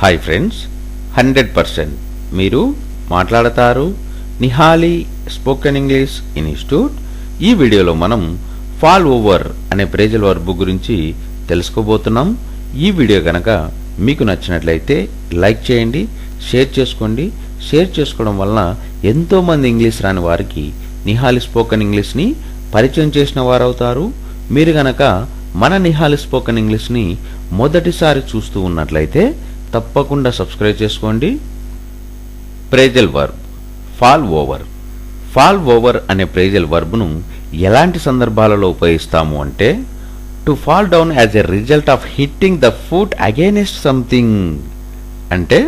Hi friends, 100% మీరు మాట్లాడతారు Nihali spoken English institute. ఈ వీడియోలో మనం ఫాల్ ఓవర్ అనే ఫ్రేజల్ వర్బ్ గురించి తెలుసుకోబోతున్నాం. ఈ వీడియో కనుక మీకు నచ్చినట్లయితే లైక్ చేయండి, షేర్ చేసుకోండి. షేర్ చేసుకోవడం వలన ఎంతోమంది ఇంగ్లీష్ రాని వారికి నిహాలి స్పోకెన్ ఇంగ్లీష్ని పరిచయం చేసిన వారవుతారు. మీరు గనక మన నిహాలి స్పోకెన్ ఇంగ్లీష్ని మొదటిసారి చూస్తూ ఉన్నట్లయితే తప్పకుండా సబ్స్క్రైబ్ చేసుకోండి. Phrasal verb fall over. Fall over అనే ఫ్రేజల్ వర్బ్ను ఎలాంటి సందర్భాలలో ఉపయోగిస్తాము అంటే, to fall down as a result of hitting the foot against something. అంటే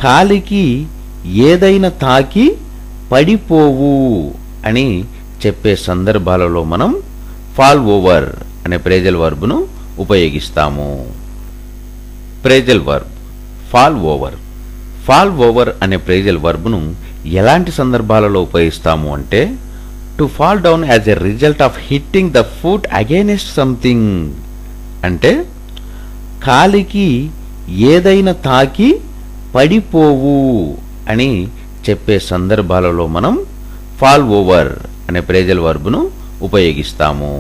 కాలికి ఏదైనా తాకి పడిపోవు అని చెప్పే సందర్భాలలో మనం ఫాల్ ఓవర్ అనే ఫ్రేజల్ వర్బ్ను ఉపయోగిస్తాము. Phrasal verb fall over. Fall over అనే ఫ్రేజల్ వర్బ్ను ఎలాంటి సందర్భాలలో ఉపయోగిస్తాము అంటే, to fall down as a result of hitting the foot against something. అంటే కాలికి ఏదైనా తాకి పడిపోవు అని చెప్పే సందర్భాలలో మనం ఫాల్ ఓవర్ అనే ఫ్రేజల్ వర్బ్ను ఉపయోగిస్తాము.